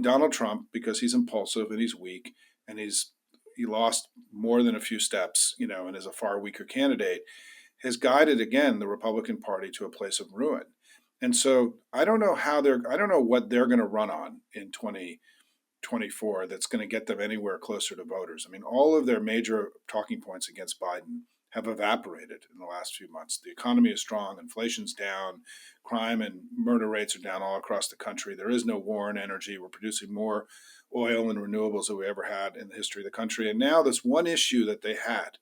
Donald Trump, because he's impulsive and he's weak and he lost more than a few steps, and is a far weaker candidate, has guided again the Republican Party to a place of ruin. And so I don't know what they're going to run on in 2024 that's going to get them anywhere closer to voters. I mean, all of their major talking points against Biden have evaporated in the last few months. The economy is strong, inflation's down, crime and murder rates are down all across the country. There is no war in energy. We're producing more oil and renewables than we ever had in the history of the country. And now this one issue that they had,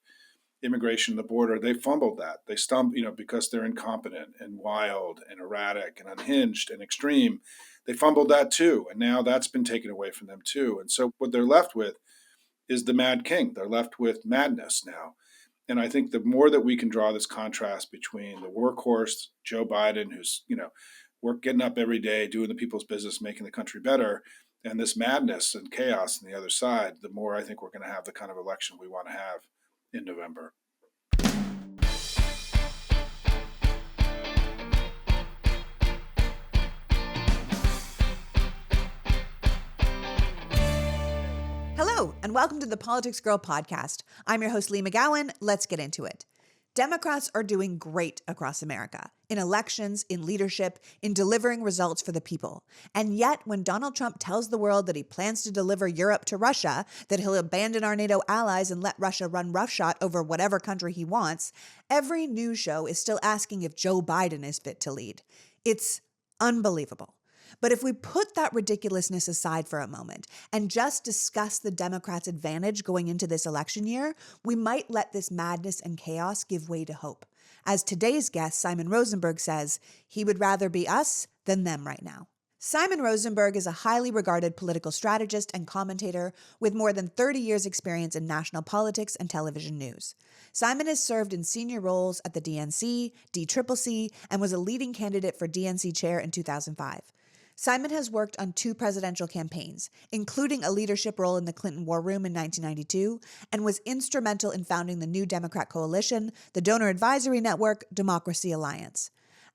immigration, the border, they fumbled that. They stumbled, because they're incompetent and wild and erratic and unhinged and extreme. They fumbled that too. And now that's been taken away from them too. And so what they're left with is the Mad King. They're left with madness now. And I think the more that we can draw this contrast between the workhorse, Joe Biden, who's, getting up every day, doing the people's business, making the country better, and this madness and chaos on the other side, the more I think we're going to have the kind of election we want to have in November. Hello, and welcome to the Politics Girl podcast. I'm your host, Lee McGowan. Let's get into it. Democrats are doing great across America, in elections, in leadership, in delivering results for the people. And yet, when Donald Trump tells the world that he plans to deliver Europe to Russia, that he'll abandon our NATO allies and let Russia run roughshod over whatever country he wants, every news show is still asking if Joe Biden is fit to lead. It's unbelievable. But if we put that ridiculousness aside for a moment and just discuss the Democrats' advantage going into this election year, we might let this madness and chaos give way to hope. As today's guest, Simon Rosenberg, says, he would rather be us than them right now. Simon Rosenberg is a highly regarded political strategist and commentator with more than 30 years' experience in national politics and television news. Simon has served in senior roles at the DNC, DCCC, and was a leading candidate for DNC chair in 2005. Simon has worked on 2 presidential campaigns, including a leadership role in the Clinton War Room in 1992, and was instrumental in founding the New Democrat Coalition, the donor advisory network, Democracy Alliance.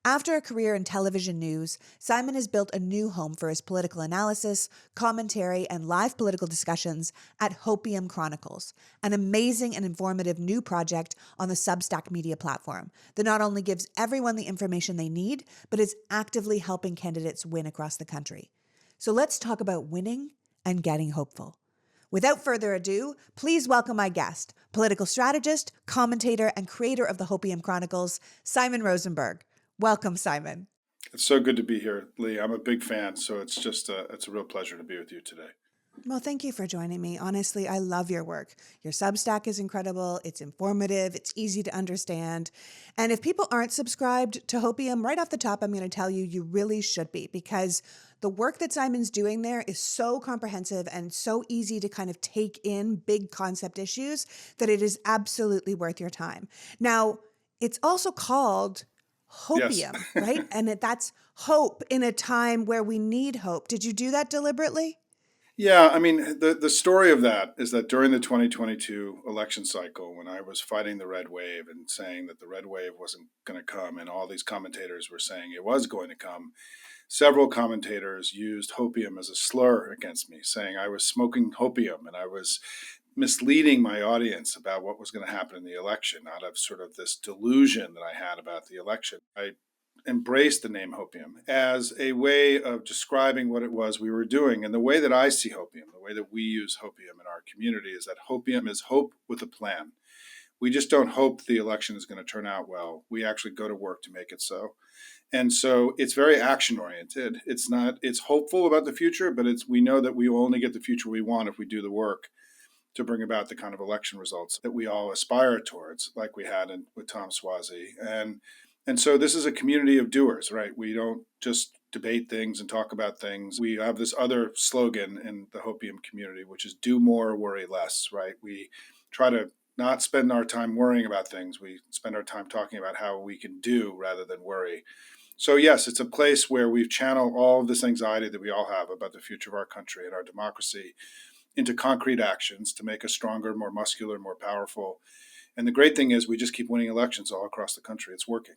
After a career in television news, Simon has built a new home for his political analysis, commentary, and live political discussions at Hopium Chronicles, an amazing and informative new project on the Substack media platform that not only gives everyone the information they need, but is actively helping candidates win across the country. So let's talk about winning and getting hopeful. Without further ado, please welcome my guest, political strategist, commentator, and creator of the Hopium Chronicles, Simon Rosenberg. Welcome, Simon. It's so good to be here, Lee. I'm a big fan, so it's a real pleasure to be with you today. Well, thank you for joining me. Honestly, I love your work. Your Substack is incredible. It's informative. It's easy to understand. And if people aren't subscribed to Hopium, right off the top, I'm going to tell you, you really should be, because the work that Simon's doing there is so comprehensive and so easy to kind of take in big concept issues that it is absolutely worth your time. Now, it's also called Hopium, Yes. right? And that's hope in a time where we need hope. Did you do that deliberately? Yeah, I mean, the story of that is that during the 2022 election cycle, when I was fighting the red wave and saying that the red wave wasn't going to come, and all these commentators were saying it was going to come, several commentators used hopium as a slur against me, saying I was smoking hopium and I was misleading my audience about what was going to happen in the election out of sort of this delusion that I had about the election. I embraced the name hopium as a way of describing what it was we were doing. And the way that I see hopium, the way that we use hopium in our community, is that hopium is hope with a plan. We just don't hope the election is going to turn out well. We actually go to work to make it so. And so it's very action oriented. It's hopeful about the future, but we know that we will only get the future we want if we do the work to bring about the kind of election results that we all aspire towards, like we had with Tom Suozzi. And so this is a community of doers, right? We don't just debate things and talk about things. We have this other slogan in the Hopium community, which is do more, worry less, right? We try to not spend our time worrying about things. We spend our time talking about how we can do rather than worry. So yes, it's a place where we've channeled all of this anxiety that we all have about the future of our country and our democracy into concrete actions to make us stronger, more muscular, more powerful. And the great thing is we just keep winning elections all across the country. It's working.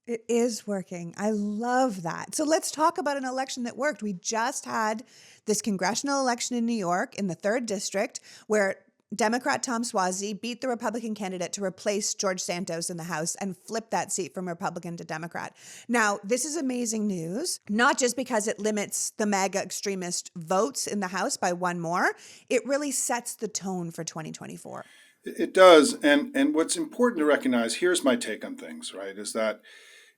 It is working. I love that. So let's talk about an election that worked. We just had this congressional election in New York in the 3rd district where Democrat Tom Suozzi beat the Republican candidate to replace George Santos in the House and flip that seat from Republican to Democrat. Now, this is amazing news, not just because it limits the MAGA extremist votes in the House by one more, it really sets the tone for 2024. It does, and what's important to recognize, here's my take on things, right, is that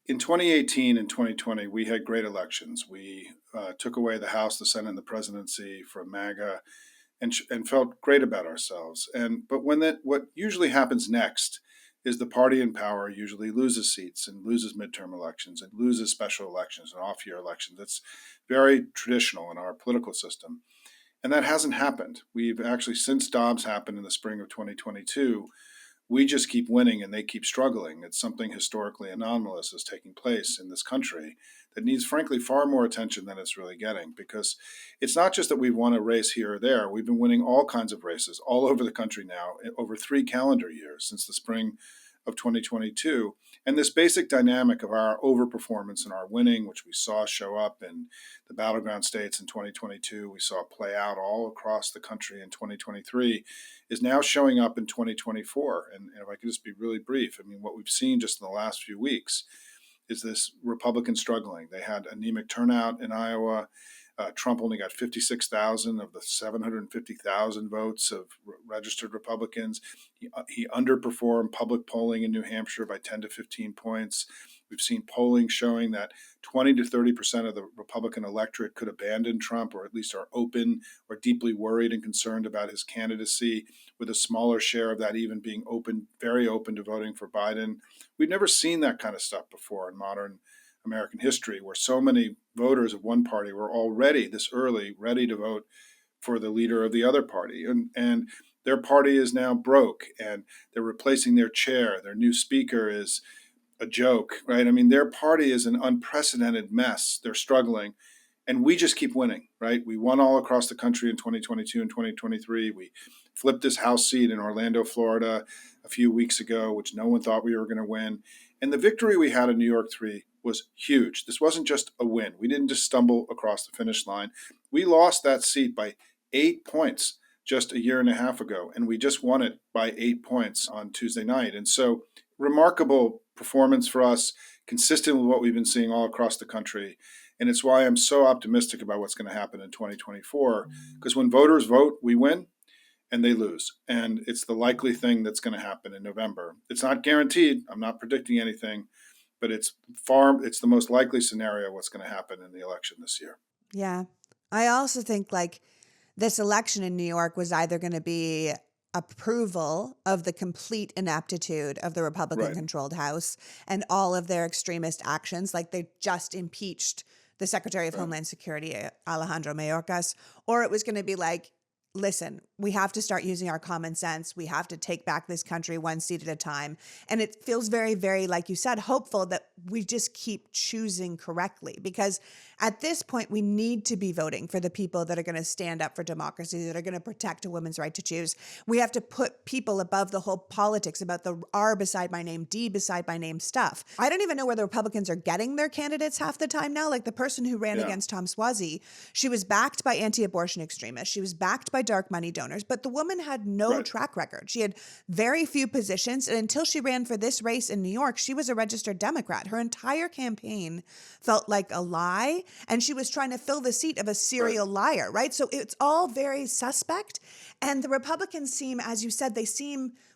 in 2018 and 2020, we had great elections. We took away the House, the Senate, and the presidency from MAGA, and felt great about ourselves. But what usually happens next is the party in power usually loses seats and loses midterm elections and loses special elections and off-year elections. It's very traditional in our political system, and that hasn't happened. We've actually, since Dobbs happened in the spring of 2022, we just keep winning and they keep struggling. It's something historically anomalous is taking place in this country that needs, frankly, far more attention than it's really getting, because it's not just that we've won a race here or there. We've been winning all kinds of races all over the country now, over 3 calendar years since the spring of 2022. And this basic dynamic of our overperformance and our winning, which we saw show up in the battleground states in 2022, we saw play out all across the country in 2023, is now showing up in 2024. And if I could just be really brief, I mean, what we've seen just in the last few weeks is this Republican struggling. They had anemic turnout in Iowa. Trump only got 56,000 of the 750,000 votes of registered Republicans. He underperformed public polling in New Hampshire by 10 to 15 points. We've seen polling showing that 20 to 30% of the Republican electorate could abandon Trump, or at least are open or deeply worried and concerned about his candidacy, with a smaller share of that even being open, very open to voting for Biden. We've never seen that kind of stuff before in modern American history, where so many voters of one party were already this early ready to vote for the leader of the other party. And their party is now broke and they're replacing their chair. Their new speaker is a joke, right? I mean, their party is an unprecedented mess. They're struggling. And we just keep winning, right? We won all across the country in 2022 and 2023. We flipped this House seat in Orlando, Florida a few weeks ago, which no one thought we were going to win. And the victory we had in New York 3 was huge. This wasn't just a win. We didn't just stumble across the finish line. We lost that seat by 8 points just a year and a half ago, and we just won it by 8 points on Tuesday night. And so, remarkable performance for us, consistent with what we've been seeing all across the country. And it's why I'm so optimistic about what's going to happen in 2024, because when voters vote, we win and they lose. And it's the likely thing that's going to happen in November. It's not guaranteed. I'm not predicting anything, but it's the most likely scenario of what's going to happen in the election this year. Yeah. I also think like this election in New York was either going to be approval of the complete ineptitude of the Republican controlled House and all of their extremist actions. Like they just impeached the Secretary of Homeland Security, Alejandro Mayorkas, or it was going to be like, listen, we have to start using our common sense. We have to take back this country one seat at a time. And it feels very, very, like you said, hopeful that we just keep choosing correctly, because at this point, we need to be voting for the people that are going to stand up for democracy, that are going to protect a woman's right to choose. We have to put people above the whole politics about the R beside my name, D beside my name stuff. I don't even know where the Republicans are getting their candidates half the time now. Like the person who ran against Tom Suozzi, she was backed by anti-abortion extremists. She was backed by dark money donors, but the woman had no track record. She had very few positions. And until she ran for this race in New York, she was a registered Democrat. Her entire campaign felt like a lie. And she was trying to fill the seat of a serial liar, right? So it's all very suspect. And the Republicans seem, as you said,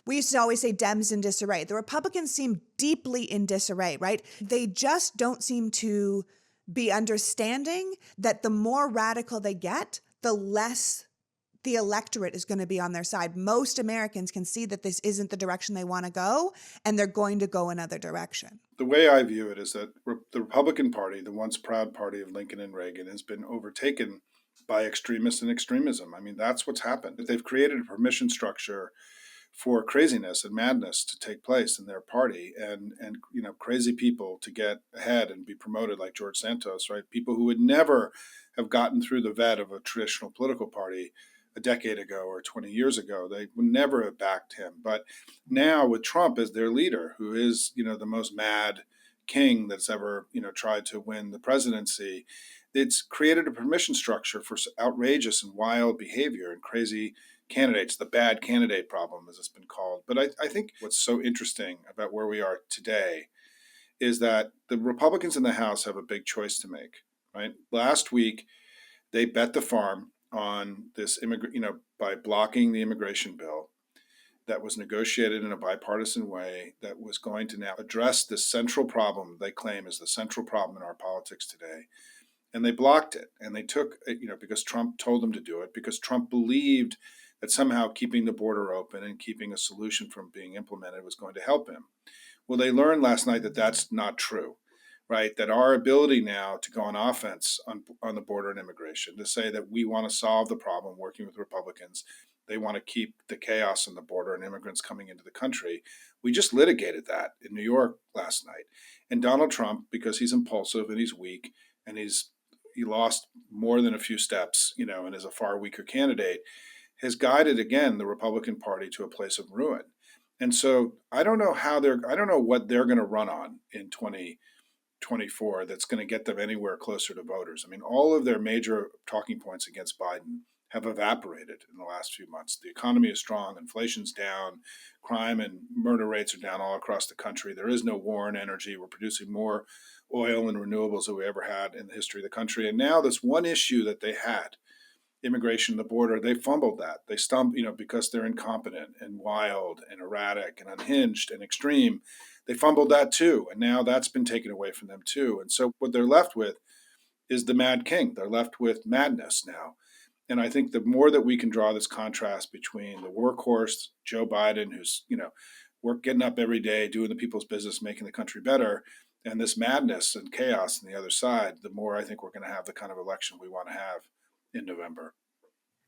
we used to always say Dems in disarray. The Republicans seem deeply in disarray, right? They just don't seem to be understanding that the more radical they get, the less the electorate is going to be on their side. Most Americans can see that this isn't the direction they want to go, and they're going to go another direction. The way I view it is that the Republican Party, the once proud party of Lincoln and Reagan, has been overtaken by extremists and extremism. I mean, that's what's happened. They've created a permission structure for craziness and madness to take place in their party, and crazy people to get ahead and be promoted, like George Santos, right? People who would never have gotten through the vet of a traditional political party a decade ago or 20 years ago. They would never have backed him. But now with Trump as their leader, who is, the most mad king that's ever, tried to win the presidency. It's created a permission structure for outrageous and wild behavior and crazy candidates, the bad candidate problem, as it's been called. But I think what's so interesting about where we are today is that the Republicans in the House have a big choice to make, right? Last week, they bet the farm on this by blocking the immigration bill that was negotiated in a bipartisan way that was going to now address this central problem they claim is the central problem in our politics today. And they blocked it. And they took, because Trump told them to do it, because Trump believed that somehow keeping the border open and keeping a solution from being implemented was going to help him. Well, they learned last night that that's not true, right? That our ability now to go on offense on the border and immigration, to say that we want to solve the problem working with Republicans, they want to keep the chaos on the border and immigrants coming into the country. We just litigated that in New York last night. And Donald Trump, because he's impulsive and he's weak and he lost more than a few steps, and is a far weaker candidate, has guided again the Republican Party to a place of ruin. And so I don't know what they're going to run on in 2024 that's going to get them anywhere closer to voters. I mean, all of their major talking points against Biden have evaporated in the last few months. The economy is strong, inflation's down, crime and murder rates are down all across the country. There is no war in energy. We're producing more oil and renewables than we ever had in the history of the country. And now this one issue that they had, immigration, the border, they fumbled that. They stumbled, because they're incompetent and wild and erratic and unhinged and extreme. They fumbled that too. And now that's been taken away from them too. And so what they're left with is the mad king. They're left with madness now. And I think the more that we can draw this contrast between the workhorse, Joe Biden, who's, getting up every day, doing the people's business, making the country better, and this madness and chaos on the other side, the more I think we're going to have the kind of election we want to have in November.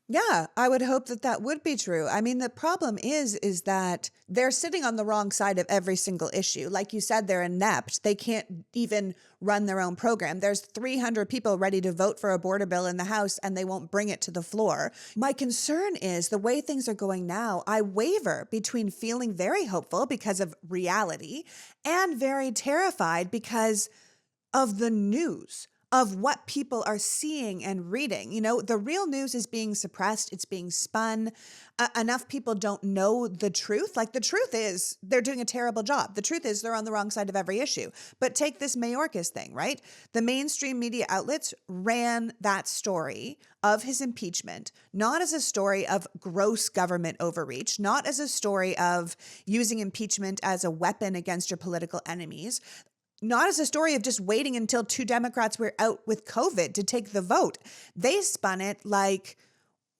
Yeah, I would hope that that would be true. I mean, the problem is that they're sitting on the wrong side of every single issue. Like you said, they're inept. They can't even run their own program. There's 300 people ready to vote for a border bill in the House, and they won't bring it to the floor. My concern is the way things are going now. I waver between feeling very hopeful because of reality and very terrified because of the news, of what people are seeing and reading. The real news is being suppressed, it's being spun. Enough people don't know the truth. Like, the truth is they're doing a terrible job. The truth is they're on the wrong side of every issue. But take this Mayorkas thing, right? The mainstream media outlets ran that story of his impeachment, not as a story of gross government overreach, not as a story of using impeachment as a weapon against your political enemies, not as a story of just waiting until 2 Democrats were out with COVID to take the vote. They spun it like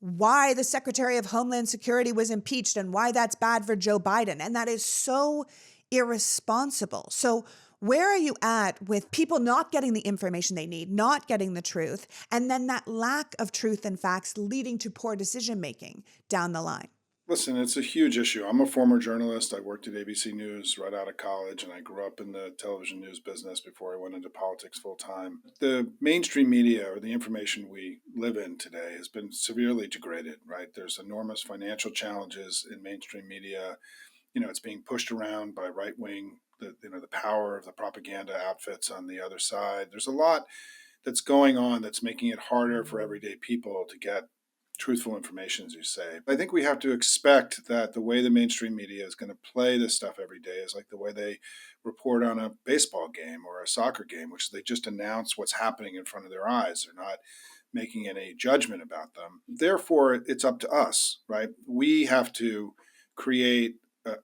why the Secretary of Homeland Security was impeached and why that's bad for Joe Biden. And that is so irresponsible. So where are you at with people not getting the information they need, not getting the truth, and then that lack of truth and facts leading to poor decision making down the line? Listen, it's a huge issue. I'm a former journalist. I worked at ABC News right out of college, and I grew up in the television news business before I went into politics full time. The mainstream media, or the information we live in today, has been severely degraded, right? There's enormous financial challenges in mainstream media. It's being pushed around by right wing, the power of the propaganda outfits on the other side. There's a lot that's going on that's making it harder for everyday people to get truthful information, as you say. I think we have to expect that the way the mainstream media is going to play this stuff every day is like the way they report on a baseball game or a soccer game, which is they just announce what's happening in front of their eyes. They're not making any judgment about them. Therefore, it's up to us, right? We have to create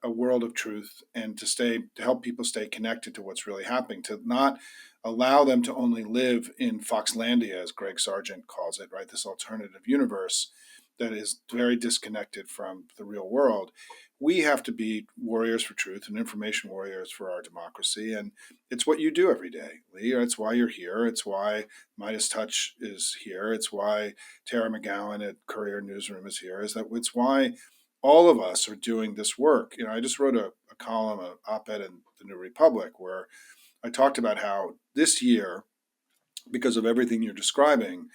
a world of truth and to help people stay connected to what's really happening, to not allow them to only live in Foxlandia, as Greg Sargent calls it, right? This alternative universe that is very disconnected from the real world. We have to be warriors for truth and information warriors for our democracy. And it's what you do every day, Lee. It's why you're here. It's why Midas Touch is here. It's why Tara McGowan at Courier Newsroom is here. It's why all of us are doing this work. I just wrote a column, an op-ed in the New Republic, where I talked about how this year, because of everything you're describing,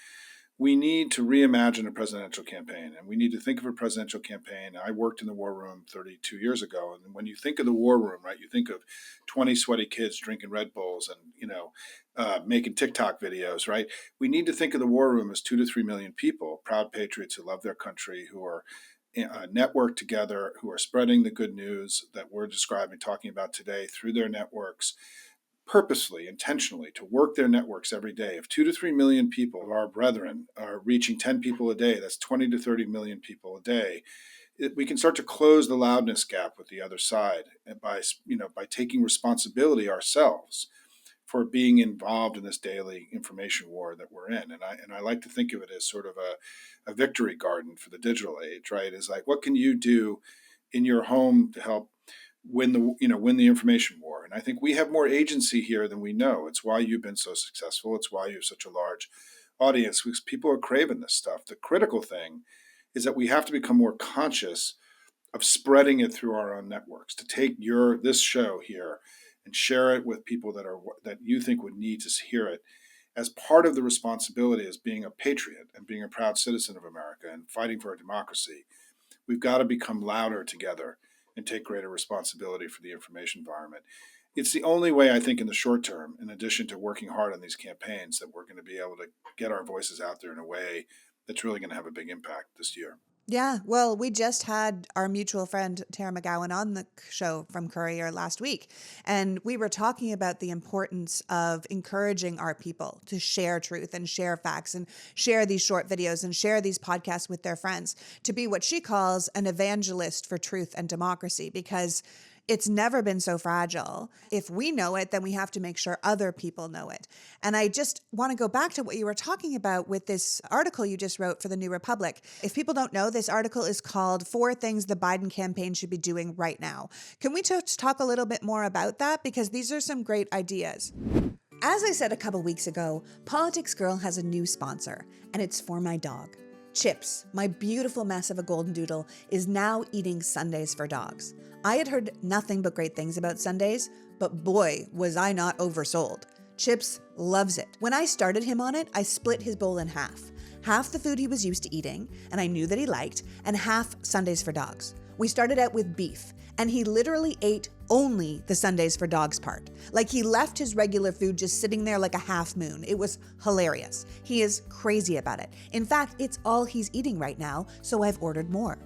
we need to reimagine a presidential campaign, and we need to think of a presidential campaign. I worked in the war room 32 years ago, and when you think of the war room, right, you think of 20 sweaty kids drinking Red Bulls and making TikTok videos, right? We need to think of the war room as 2 to 3 million people, proud patriots who love their country, who are networked together, who are spreading the good news that we're describing, talking about today through their networks, purposely, intentionally, to work their networks every day. If 2 to 3 million people of our brethren are reaching 10 people a day, that's 20 to 30 million people a day. We can start to close the loudness gap with the other side by taking responsibility ourselves for being involved in this daily information war that we're in. And I like to think of it as sort of a victory garden for the digital age, right? Is like, what can you do in your home to help win the information war? And I think we have more agency here than we know. It's why you've been so successful. It's why you have such a large audience, because people are craving this stuff. The critical thing is that we have to become more conscious of spreading it through our own networks, to take this show here and share it with people that you think would need to hear it, as part of the responsibility as being a patriot and being a proud citizen of America and fighting for our democracy. We've got to become louder together and take greater responsibility for the information environment. It's the only way, I think, in the short term, in addition to working hard on these campaigns, that we're going to be able to get our voices out there in a way that's really going to have a big impact this year. Yeah, well, we just had our mutual friend Tara McGowan on the show from Courier last week, and we were talking about the importance of encouraging our people to share truth and share facts and share these short videos and share these podcasts with their friends, to be what she calls an evangelist for truth and democracy, because it's never been so fragile. If we know it, then we have to make sure other people know it. And I just want to go back to what you were talking about with this article you just wrote for the New Republic. If people don't know, this article is called 4 Things the Biden Campaign Should Be Doing Right Now. Can we just talk a little bit more about that? Because these are some great ideas. As I said a couple weeks ago, Politics Girl has a new sponsor, and it's for my dog. Chips, my beautiful mess of a golden doodle, is now eating Sundays for dogs. I had heard nothing but great things about Sundays, but boy, was I not oversold. Chips loves it. When I started him on it, I split his bowl in half. Half the food he was used to eating, and I knew that he liked, and half Sundays for dogs. We started out with beef, and he literally ate only the Sundays for dogs part. Like, he left his regular food just sitting there like a half moon. It was hilarious. He is crazy about it. In fact, it's all he's eating right now, so I've ordered more.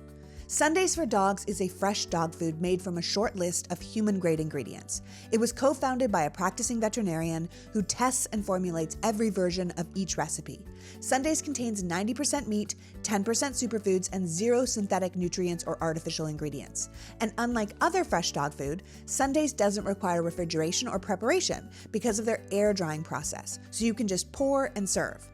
Sundays for Dogs is a fresh dog food made from a short list of human-grade ingredients. It was co-founded by a practicing veterinarian who tests and formulates every version of each recipe. Sundays contains 90% meat, 10% superfoods, and 0 synthetic nutrients or artificial ingredients. And unlike other fresh dog food, Sundays doesn't require refrigeration or preparation because of their air drying process, so you can just pour and serve.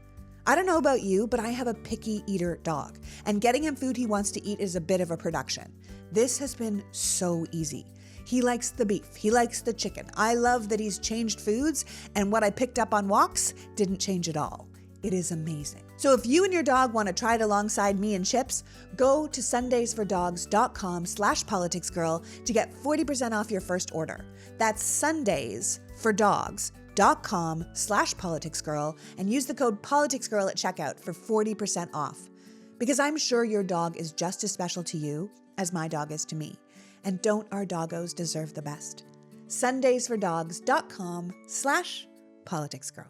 I don't know about you, but I have a picky eater dog, and getting him food he wants to eat is a bit of a production. This has been so easy. He likes the beef, he likes the chicken. I love that he's changed foods, and what I picked up on walks didn't change at all. It is amazing. So if you and your dog want to try it alongside me and Chips, go to sundaysfordogs.com/politicsgirl to get 40% off your first order. That's sundaysfordogs.com/politicsgirl and use the code politicsgirl at checkout for 40% off. Because I'm sure your dog is just as special to you as my dog is to me. And don't our doggos deserve the best? sundaysfordogs.com/politicsgirl.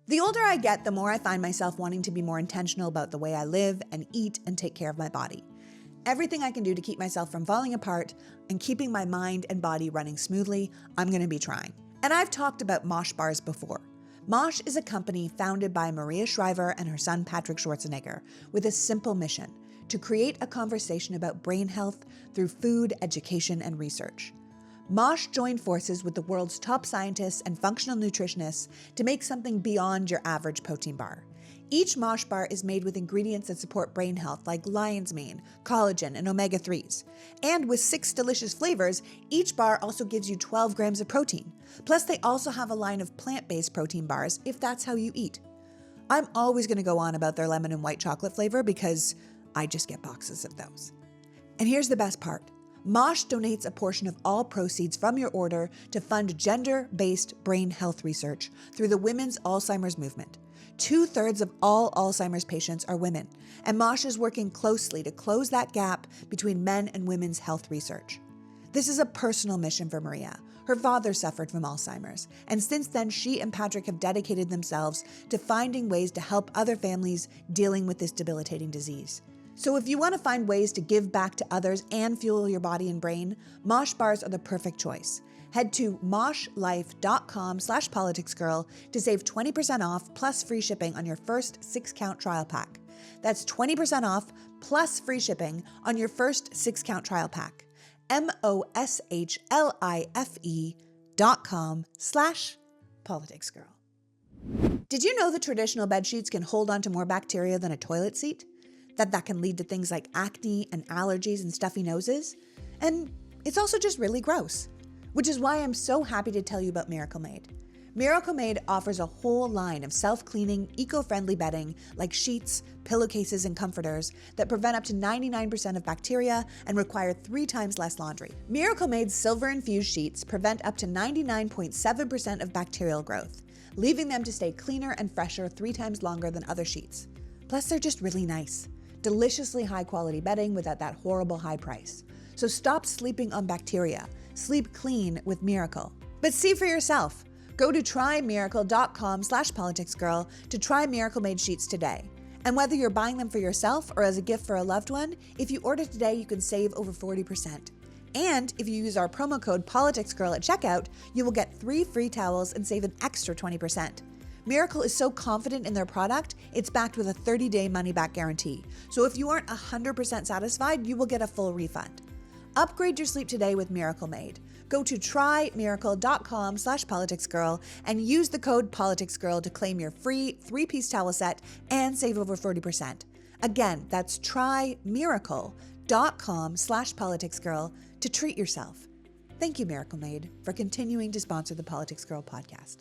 The older I get, the more I find myself wanting to be more intentional about the way I live and eat and take care of my body. Everything I can do to keep myself from falling apart and keeping my mind and body running smoothly, I'm going to be trying. And I've talked about Mosh bars before. Mosh is a company founded by Maria Shriver and her son Patrick Schwarzenegger with a simple mission: to create a conversation about brain health through food, education, and research. Mosh joined forces with the world's top scientists and functional nutritionists to make something beyond your average protein bar. Each Mosh bar is made with ingredients that support brain health like lion's mane, collagen, and omega-3s. And with 6 delicious flavors, each bar also gives you 12 grams of protein. Plus, they also have a line of plant-based protein bars if that's how you eat. I'm always going to go on about their lemon and white chocolate flavor because I just get boxes of those. And here's the best part. Mosh donates a portion of all proceeds from your order to fund gender-based brain health research through the Women's Alzheimer's Movement. 2/3 of all Alzheimer's patients are women, and Mosh is working closely to close that gap between men and women's health research. This is a personal mission for Maria. Her father suffered from Alzheimer's, and since then she and Patrick have dedicated themselves to finding ways to help other families dealing with this debilitating disease. So if you want to find ways to give back to others and fuel your body and brain, Mosh bars are the perfect choice. Head to moshlife.com/politicsgirl to save 20% off plus free shipping on your first 6-count trial pack. That's 20% off plus free shipping on your first 6-count trial pack. moshlife.com/politicsgirl. Did you know that traditional bed sheets can hold on to more bacteria than a toilet seat? That can lead to things like acne and allergies and stuffy noses? And it's also just really gross. Which is why I'm so happy to tell you about Miracle Maid. Miracle Maid offers a whole line of self-cleaning, eco-friendly bedding like sheets, pillowcases, and comforters that prevent up to 99% of bacteria and require 3 times less laundry. Miracle Maid's silver-infused sheets prevent up to 99.7% of bacterial growth, leaving them to stay cleaner and fresher 3 times longer than other sheets. Plus, they're just really nice. Deliciously high-quality bedding without that horrible high price. So stop sleeping on bacteria. Sleep clean with Miracle. But see for yourself. Go to trymiracle.com/politicsgirl to try Miracle Maid sheets today. And whether you're buying them for yourself or as a gift for a loved one, if you order today, you can save over 40%. And if you use our promo code politicsgirl at checkout, you will get 3 free towels and save an extra 20%. Miracle is so confident in their product, it's backed with a 30-day money-back guarantee. So if you aren't 100% satisfied, you will get a full refund. Upgrade your sleep today with Miracle Maid. Go to trymiracle.com/politicsgirl and use the code politicsgirl to claim your free 3-piece towel set and save over 40%. Again, that's trymiracle.com/politicsgirl to treat yourself. Thank you, Miracle Maid, for continuing to sponsor the Politics Girl podcast.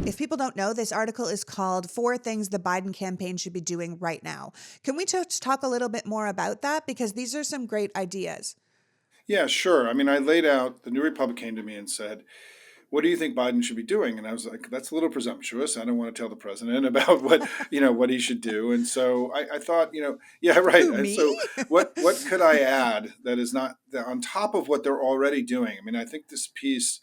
If people don't know, this article is called 4 Things the Biden Campaign Should Be Doing Right Now. Can we just talk a little bit more about that? Because these are some great ideas. Yeah, sure. I mean, I laid out, the New Republic came to me and said, what do you think Biden should be doing? And I was like, that's a little presumptuous. I don't want to tell the president about what he should do. And so I thought, yeah, right. Who, And me? so what could I add that is not on top of what they're already doing? I mean, I think this piece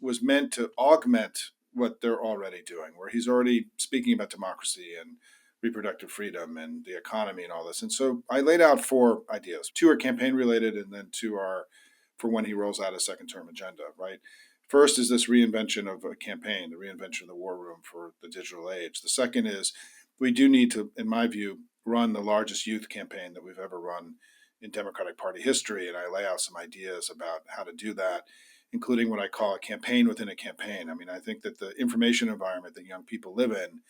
was meant to augment what they're already doing, where he's already speaking about democracy and reproductive freedom and the economy and all this. And so I laid out 4 ideas. 2 are campaign related, and then 2 are for when he rolls out a second term agenda, right? First is this reinvention of a campaign, the reinvention of the war room for the digital age. The second is we do need to, in my view, run the largest youth campaign that we've ever run in Democratic Party history. And I lay out some ideas about how to do that, including what I call a campaign within a campaign. I mean, I think that the information environment that young people live in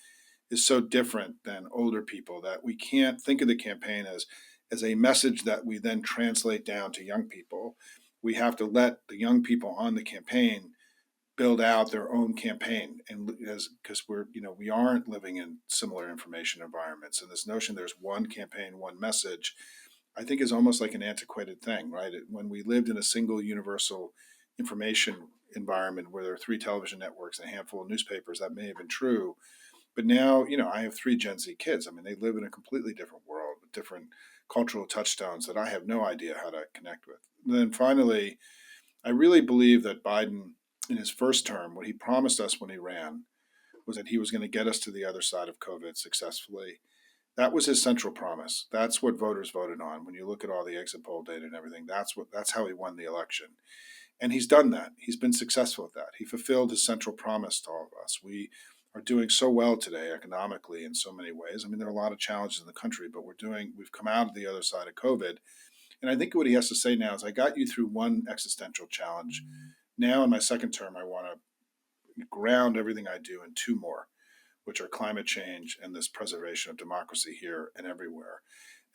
is so different than older people that we can't think of the campaign as a message that we then translate down to young people. We have to let the young people on the campaign build out their own campaign, and because we aren't living in similar information environments, and this notion there's one campaign, one message, I think is almost like an antiquated thing, right? When we lived in a single universal information environment where there are 3 television networks and a handful of newspapers, that may have been true. But now, I have 3 Gen Z kids. I mean, they live in a completely different world with different cultural touchstones that I have no idea how to connect with. And then finally, I really believe that Biden, in his first term, what he promised us when he ran was that he was going to get us to the other side of COVID successfully. That was his central promise. That's what voters voted on. When you look at all the exit poll data and everything, that's how he won the election. And he's done that. He's been successful at that. He fulfilled his central promise to all of us. We are doing so well today economically in so many ways. I mean, there are a lot of challenges in the country, but we've come out of the other side of COVID. And I think what he has to say now is, I got you through one existential challenge. Now in my second term, I want to ground everything I do in 2 more, which are climate change and this preservation of democracy here and everywhere.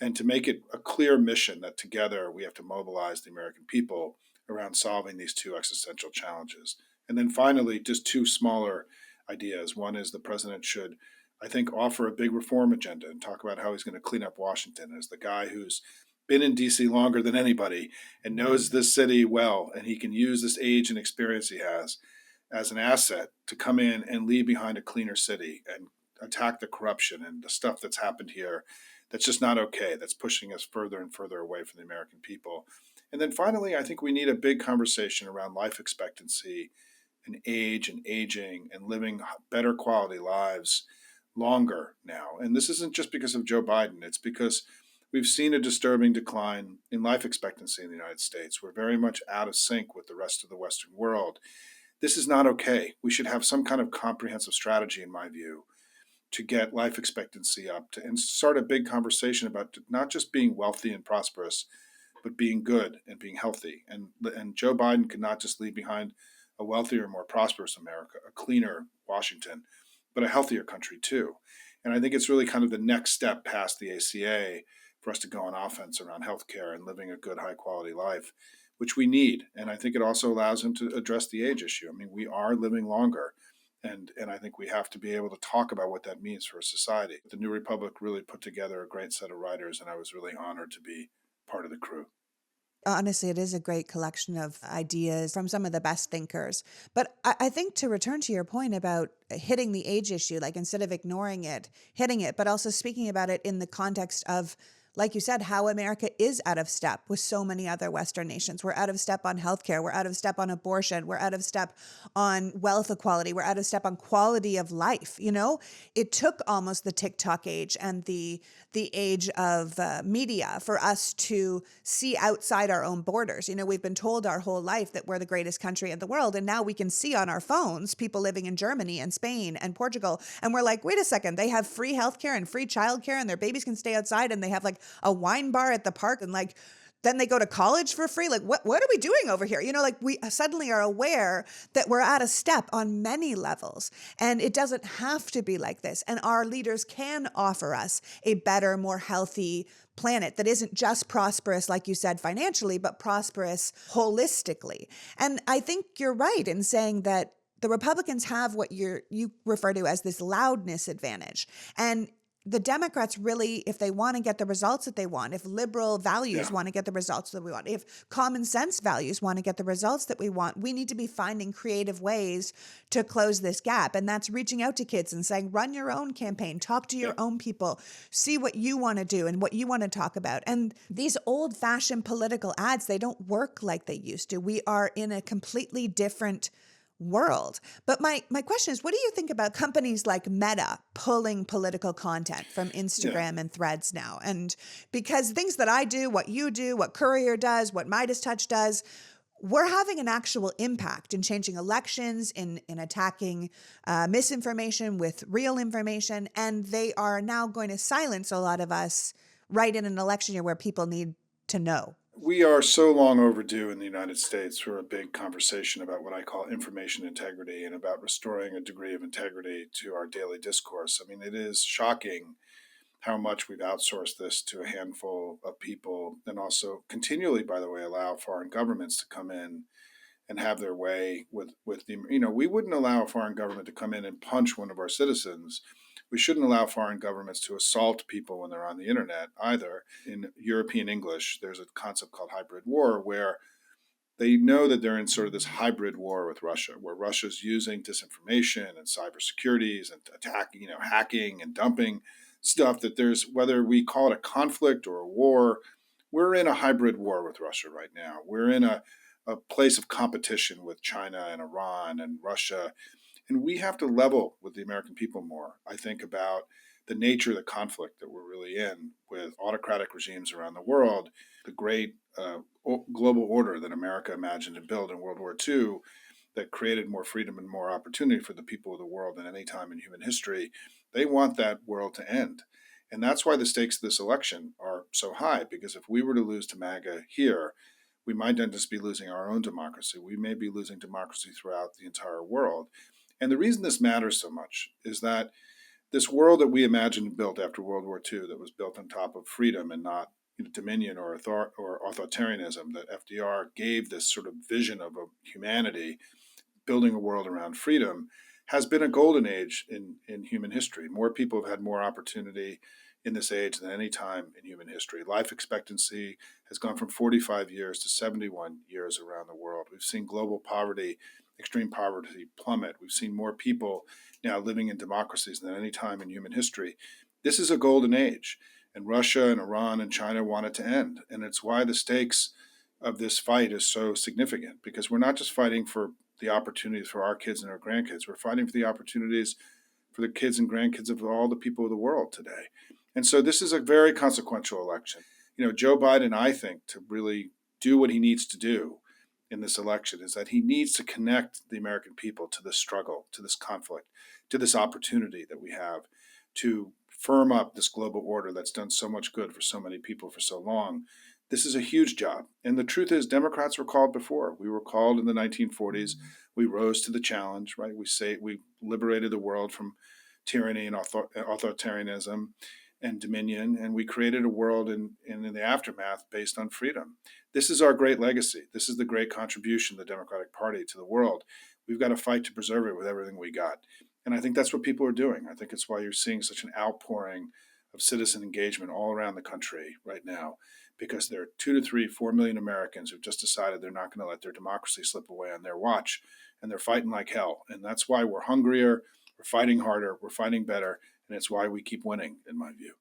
And to make it a clear mission that together we have to mobilize the American people around solving these 2 existential challenges. And then finally, just 2 smaller ideas. One is the president should, I think, offer a big reform agenda and talk about how he's going to clean up Washington as the guy who's been in DC longer than anybody and knows this city well, and he can use this age and experience he has as an asset to come in and leave behind a cleaner city and attack the corruption and the stuff that's happened here that's just not okay, that's pushing us further and further away from the American people. And then finally, I think we need a big conversation around life expectancy and age and aging and living better quality lives longer now. And this isn't just because of Joe Biden, it's because we've seen a disturbing decline in life expectancy in the United States. We're very much out of sync with the rest of the Western world. This is not okay. We should have some kind of comprehensive strategy, in my view, to get life expectancy up and start a big conversation about not just being wealthy and prosperous, but being good and being healthy. And Joe Biden could not just leave behind a wealthier, more prosperous America, a cleaner Washington, but a healthier country too. And I think it's really kind of the next step past the ACA for us to go on offense around healthcare and living a good, high quality life, which we need. And I think it also allows him to address the age issue. I mean, we are living longer. And I think we have to be able to talk about what that means for a society. The New Republic really put together a great set of writers, and I was really honored to be part of the crew. Honestly, it is a great collection of ideas from some of the best thinkers. But I think to return to your point about hitting the age issue, like instead of ignoring it, hitting it, but also speaking about it in the context of, like you said, how America is out of step with so many other Western nations. We're out of step on healthcare. We're out of step on abortion. We're out of step on wealth equality. We're out of step on quality of life. You know, it took almost the TikTok age and the age of media for us to see outside our own borders. You know, we've been told our whole life that we're the greatest country in the world. And now we can see on our phones people living in Germany and Spain and Portugal. And we're like, wait a second, they have free healthcare and free childcare and their babies can stay outside and they have like a wine bar at the park and like then they go to college for free. Like, what are we doing over here? You know, like we suddenly are aware that we're out of step on many levels. And it doesn't have to be like this. And our leaders can offer us a better, more healthy planet that isn't just prosperous, like you said, financially, but prosperous holistically. And I think you're right in saying that the Republicans have what you refer to as this loudness advantage. And the Democrats really, if they want to get the results that they want, if liberal values Yeah. want to get the results that we want, if common sense values want to get the results that we want, we need to be finding creative ways to close this gap. And that's reaching out to kids and saying, run your own campaign, talk to your Yep. own people, see what you want to do and what you want to talk about. And these old fashioned political ads, they don't work like they used to. We are in a completely different world. But my question is, what do you think about companies like Meta pulling political content from Yeah. Instagram and Threads now? And because things that I do, what you do, what Courier does, what Midas Touch does, we're having an actual impact in changing elections, in attacking misinformation with real information. And they are now going to silence a lot of us right in an election year where people need to know. We are so long overdue in the United States for a big conversation about what I call information integrity and about restoring a degree of integrity to our daily discourse. I mean, it is shocking how much we've outsourced this to a handful of people and also continually, by the way, allow foreign governments to come in and have their way with the, we wouldn't allow a foreign government to come in and punch one of our citizens. We shouldn't allow foreign governments to assault people when they're on the internet either. In European English, there's a concept called hybrid war where they know that they're in sort of this hybrid war with Russia, where Russia's using disinformation and cybersecurities and attacking, hacking and dumping stuff that there's, whether we call it a conflict or a war, we're in a hybrid war with Russia right now. We're in a place of competition with China and Iran and Russia. And we have to level with the American people more, I think, about the nature of the conflict that we're really in with autocratic regimes around the world, the great global order that America imagined and built in World War II that created more freedom and more opportunity for the people of the world than any time in human history. They want that world to end. And that's why the stakes of this election are so high, because if we were to lose to MAGA here, we might not just be losing our own democracy. We may be losing democracy throughout the entire world. And the reason this matters so much is that this world that we imagined built after World War II, that was built on top of freedom and not dominion or authoritarianism, that FDR gave this sort of vision of a humanity building a world around freedom, has been a golden age in human history. More people have had more opportunity in this age than any time in human history. Life expectancy has gone from 45 years to 71 years around the world. We've seen global poverty extreme poverty plummet. We've seen more people now living in democracies than any time in human history. This is a golden age, and Russia and Iran and China want it to end. And it's why the stakes of this fight is so significant, because we're not just fighting for the opportunities for our kids and our grandkids. We're fighting for the opportunities for the kids and grandkids of all the people of the world today. And so this is a very consequential election. Joe Biden, I think, to really do what he needs to do in this election is that he needs to connect the American people to this struggle, to this conflict, to this opportunity that we have to firm up this global order that's done so much good for so many people for so long. This is a huge job. And the truth is, Democrats were called before. We were called in the 1940s. We rose to the challenge, right? We liberated the world from tyranny and authoritarianism and dominion, and we created a world in the aftermath based on freedom. This is our great legacy. This is the great contribution of the Democratic Party to the world. We've got to fight to preserve it with everything we got. And I think that's what people are doing. I think it's why you're seeing such an outpouring of citizen engagement all around the country right now, because there are 2 to 3, 4 million Americans who've just decided they're not going to let their democracy slip away on their watch, and they're fighting like hell. And that's why we're hungrier, we're fighting harder, we're fighting better, and it's why we keep winning, in my view.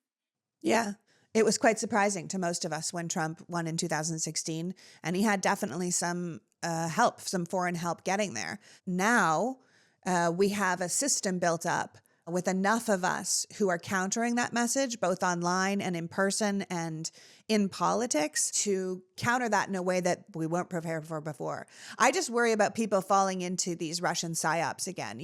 Yeah. It was quite surprising to most of us when Trump won in 2016, and he had definitely some help, some foreign help getting there. Now we have a system built up with enough of us who are countering that message, both online and in person and in politics, to counter that in a way that we weren't prepared for before. I just worry about people falling into these Russian psyops again,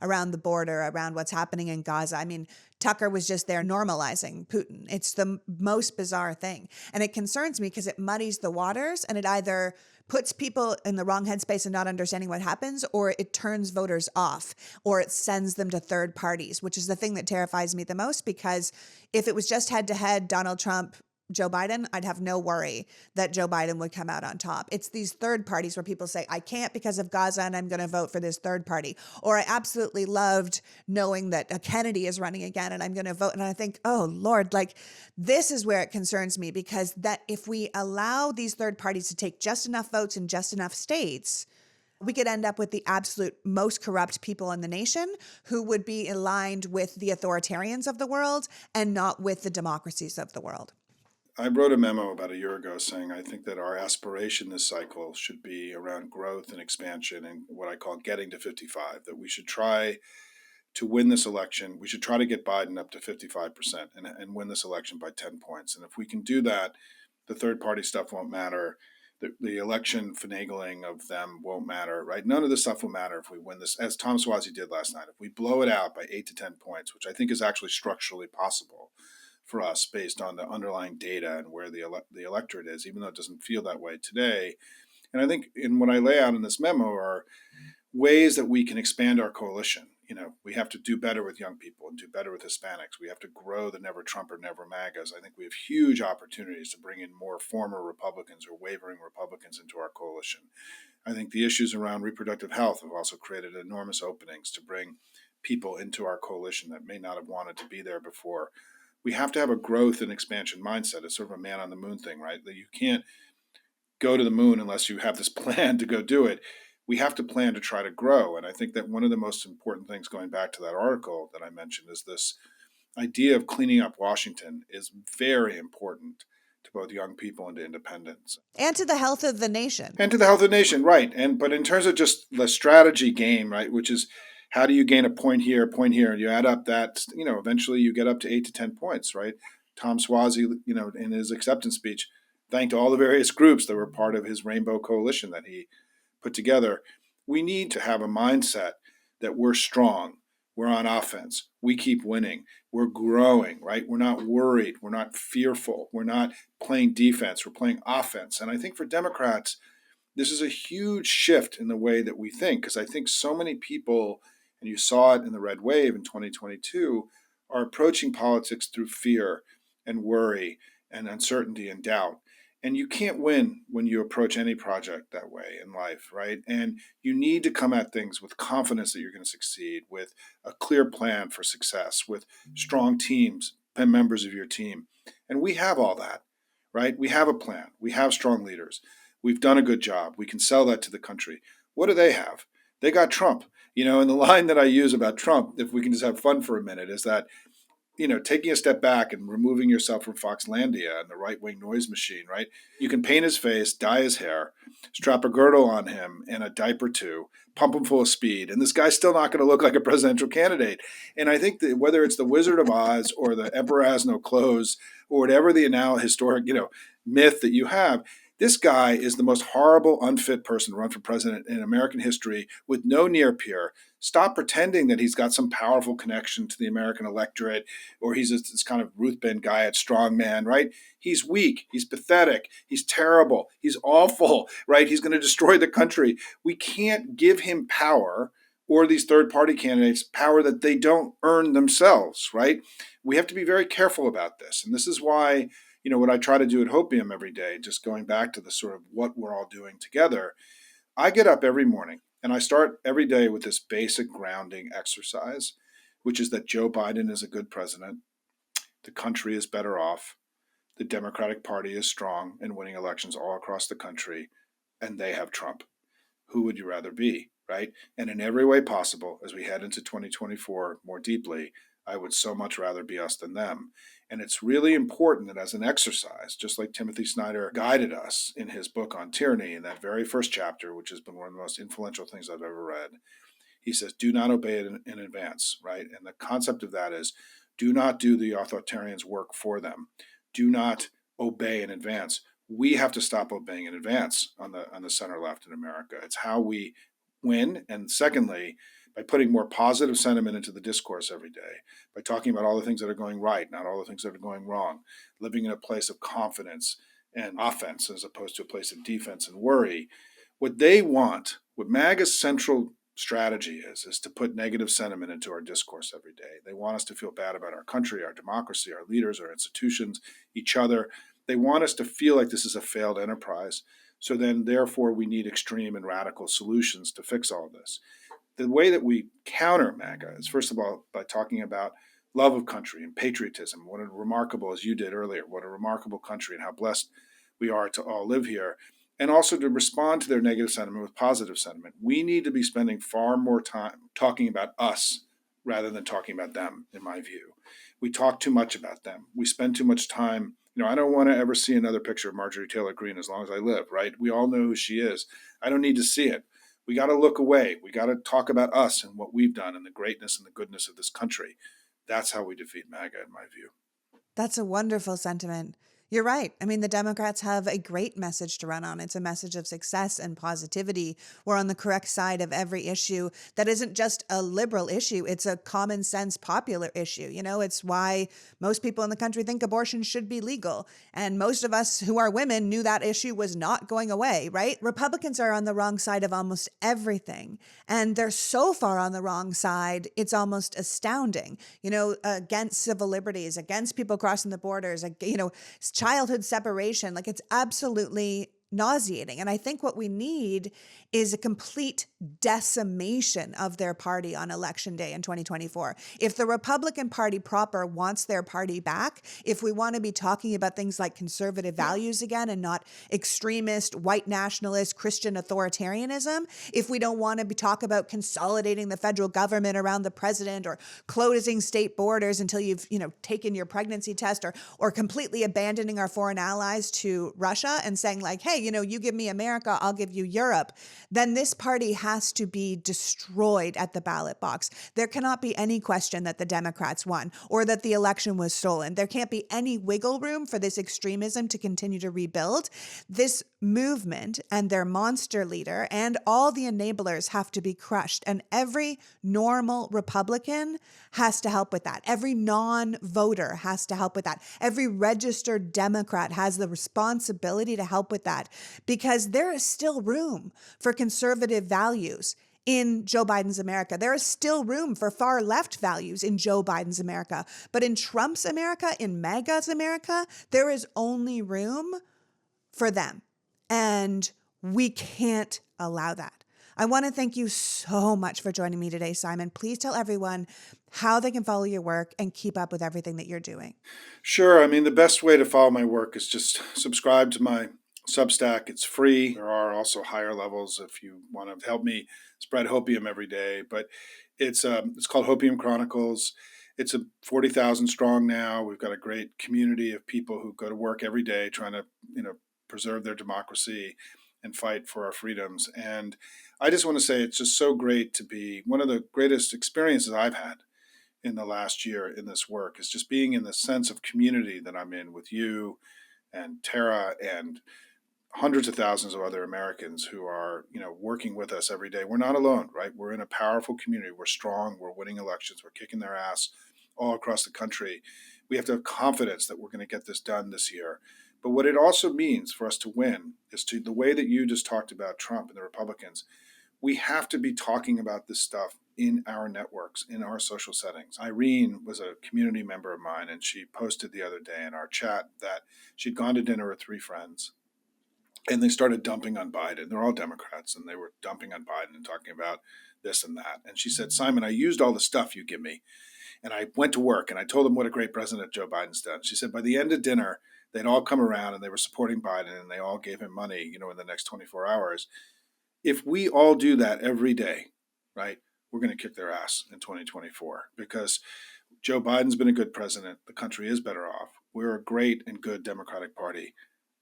around the border, around what's happening in Gaza. I mean, Tucker was just there normalizing Putin. It's the most bizarre thing. And it concerns me because it muddies the waters, and it either puts people in the wrong headspace and not understanding what happens, or it turns voters off, or it sends them to third parties, which is the thing that terrifies me the most, because if it was just head to head, Donald Trump, Joe Biden, I'd have no worry that Joe Biden would come out on top. It's these third parties where people say, I can't because of Gaza and I'm going to vote for this third party. Or I absolutely loved knowing that a Kennedy is running again and I'm going to vote. And I think, oh Lord, this is where it concerns me, because that if we allow these third parties to take just enough votes in just enough states, we could end up with the absolute most corrupt people in the nation who would be aligned with the authoritarians of the world and not with the democracies of the world. I wrote a memo about a year ago saying I think that our aspiration this cycle should be around growth and expansion and what I call getting to 55, that we should try to win this election. We should try to get Biden up to 55% and win this election by 10 points. And if we can do that, the third party stuff won't matter. The election finagling of them won't matter, right? None of this stuff will matter if we win this, as Tom Suozzi did last night. If we blow it out by 8 to 10 points, which I think is actually structurally possible for us based on the underlying data and where the electorate is, even though it doesn't feel that way today. And I think in what I lay out in this memo are ways that we can expand our coalition. We have to do better with young people and do better with Hispanics. We have to grow the Never Trump or Never MAGAs. I think we have huge opportunities to bring in more former Republicans or wavering Republicans into our coalition. I think the issues around reproductive health have also created enormous openings to bring people into our coalition that may not have wanted to be there before. We have to have a growth and expansion mindset. It's sort of a man on the moon thing, right? That you can't go to the moon unless you have this plan to go do it. We have to plan to try to grow. And I think that one of the most important things, going back to that article that I mentioned, is this idea of cleaning up Washington is very important to both young people and to independents. And to the health of the nation. And to the health of the nation, right. But in terms of just the strategy game, right, which is how do you gain a point here, and you add up that, eventually you get up to 8 to 10 points, right? Tom Suozzi, in his acceptance speech, thanked all the various groups that were part of his rainbow coalition that he put together. We need to have a mindset that we're strong, we're on offense, we keep winning, we're growing, right? We're not worried, we're not fearful, we're not playing defense, we're playing offense. And I think for Democrats, this is a huge shift in the way that we think, because I think so many people, and you saw it in the red wave in 2022, are approaching politics through fear and worry and uncertainty and doubt. And you can't win when you approach any project that way in life, right? And you need to come at things with confidence that you're going to succeed, with a clear plan for success, with strong teams and members of your team. And we have all that, right? We have a plan. We have strong leaders. We've done a good job. We can sell that to the country. What do they have? They got Trump. And the line that I use about Trump, if we can just have fun for a minute, is that taking a step back and removing yourself from Foxlandia and the right wing noise machine, right? You can paint his face, dye his hair, strap a girdle on him and a diaper too, pump him full of speed, and this guy's still not going to look like a presidential candidate. And I think that whether it's the Wizard of Oz or the Emperor Has No Clothes or whatever the now historic, myth that you have, this guy is the most horrible, unfit person to run for president in American history with no near peer. Stop pretending that he's got some powerful connection to the American electorate or he's this kind of Ruth Ben Guyot strongman, right? He's weak. He's pathetic. He's terrible. He's awful, right? He's going to destroy the country. We can't give him power or these third party candidates power that they don't earn themselves, right? We have to be very careful about this. And this is why, what I try to do at Hopium every day, just going back to the sort of what we're all doing together, I get up every morning and I start every day with this basic grounding exercise, which is that Joe Biden is a good president, the country is better off, the Democratic Party is strong and winning elections all across the country, and they have Trump. Who would you rather be, right? And in every way possible, as we head into 2024 more deeply, I would so much rather be us than them. And it's really important that as an exercise, just like Timothy Snyder guided us in his book on tyranny, in that very first chapter, which has been one of the most influential things I've ever read, he says, do not obey it in advance, right? And the concept of that is, do not do the authoritarians' work for them. Do not obey in advance. We have to stop obeying in advance on the center left in America. It's how we win. And secondly, by putting more positive sentiment into the discourse every day, by talking about all the things that are going right, not all the things that are going wrong, living in a place of confidence and offense as opposed to a place of defense and worry. What they want, what MAGA's central strategy is to put negative sentiment into our discourse every day. They want us to feel bad about our country, our democracy, our leaders, our institutions, each other. They want us to feel like this is a failed enterprise. So then, therefore, we need extreme and radical solutions to fix all of this. The way that we counter MAGA is, first of all, by talking about love of country and patriotism. What a remarkable, as you did earlier, what a remarkable country and how blessed we are to all live here. And also to respond to their negative sentiment with positive sentiment. We need to be spending far more time talking about us rather than talking about them, in my view. We talk too much about them. We spend too much time. I don't want to ever see another picture of Marjorie Taylor Greene as long as I live, right? We all know who she is. I don't need to see it. We got to look away. We got to talk about us and what we've done and the greatness and the goodness of this country. That's how we defeat MAGA, in my view. That's a wonderful sentiment. You're right. I mean, the Democrats have a great message to run on. It's a message of success and positivity. We're on the correct side of every issue that isn't just a liberal issue. It's a common sense popular issue. It's why most people in the country think abortion should be legal. And most of us who are women knew that issue was not going away, right? Republicans are on the wrong side of almost everything. And they're so far on the wrong side, it's almost astounding, against civil liberties, against people crossing the borders, childhood separation. Like, it's absolutely nauseating. And I think what we need is a complete decimation of their party on election day in 2024. If the Republican Party proper wants their party back, if we want to be talking about things like conservative values again and not extremist, white nationalist, Christian authoritarianism, if we don't want to be talk about consolidating the federal government around the president or closing state borders until you've, taken your pregnancy test or completely abandoning our foreign allies to Russia and saying like, hey, you give me America, I'll give you Europe, then this party has to be destroyed at the ballot box. There cannot be any question that the Democrats won or that the election was stolen. There can't be any wiggle room for this extremism to continue to rebuild. This movement and their monster leader and all the enablers have to be crushed. And every normal Republican has to help with that. Every non-voter has to help with that. Every registered Democrat has the responsibility to help with that, because there is still room for conservative values in Joe Biden's America. There is still room for far left values in Joe Biden's America. But in Trump's America, in MAGA's America, there is only room for them. And we can't allow that. I want to thank you so much for joining me today, Simon. Please tell everyone how they can follow your work and keep up with everything that you're doing. Sure. I mean, the best way to follow my work is just subscribe to my Substack. It's free. There are also higher levels if you want to help me spread hopium every day. But it's called Hopium Chronicles. It's a 40,000 strong now. We've got a great community of people who go to work every day trying to preserve their democracy and fight for our freedoms. And I just want to say it's just so great to be one of the greatest experiences I've had in the last year in this work is just being in the sense of community that I'm in with you and Tara and hundreds of thousands of other Americans who are, working with us every day. We're not alone, right? We're in a powerful community. We're strong. We're winning elections. We're kicking their ass all across the country. We have to have confidence that we're going to get this done this year. But what it also means for us to win is to the way that you just talked about Trump and the Republicans, we have to be talking about this stuff in our networks, in our social settings. Irene was a community member of mine, and she posted the other day in our chat that she'd gone to dinner with 3 friends, and they started dumping on Biden. They're all Democrats, and they were dumping on Biden and talking about this and that. And she said, Simon, I used all the stuff you give me, and I went to work, and I told them what a great president Joe Biden's done. She said, by the end of dinner, they'd all come around, and they were supporting Biden, and they all gave him money, in the next 24 hours. If we all do that every day, right, we're going to kick their ass in 2024 because Joe Biden's been a good president. The country is better off. We're a great and good Democratic Party.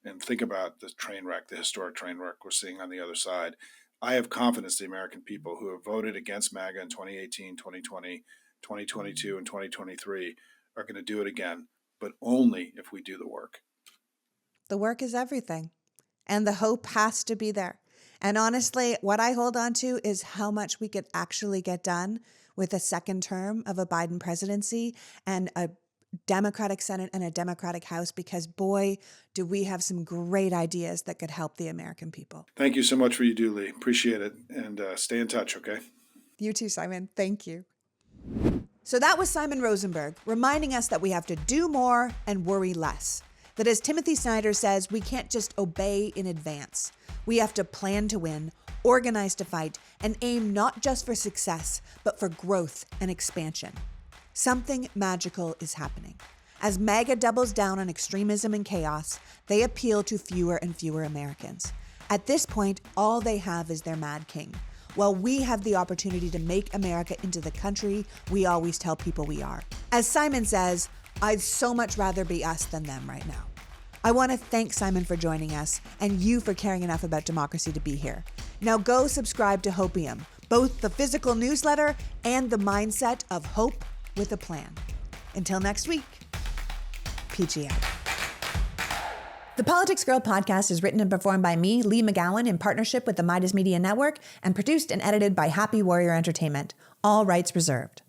And think about the train wreck, the historic train wreck we're seeing on the other side. I have confidence the American people who have voted against MAGA in 2018, 2020, 2022, and 2023 are going to do it again, but only if we do the work. The work is everything, and the hope has to be there. And honestly, what I hold on to is how much we could actually get done with a second term of a Biden presidency and a Democratic Senate and a Democratic House, because boy, do we have some great ideas that could help the American people. Thank you so much for you do, Lee. Appreciate it. And stay in touch, okay? You too, Simon. Thank you. So that was Simon Rosenberg reminding us that we have to do more and worry less. That as Timothy Snyder says, we can't just obey in advance. We have to plan to win, organize to fight, and aim not just for success, but for growth and expansion. Something magical is happening. As MAGA doubles down on extremism and chaos, they appeal to fewer and fewer Americans. At this point, all they have is their mad king, while we have the opportunity to make America into the country we always tell people we are. As Simon says, I'd so much rather be us than them right now. I want to thank Simon for joining us and you for caring enough about democracy to be here. Now go subscribe to Hopium, both the physical newsletter and the mindset of hope with a plan. Until next week, PG out. The Politics Girl podcast is written and performed by me, Lee McGowan, in partnership with the Midas Media Network, and produced and edited by Happy Warrior Entertainment. All rights reserved.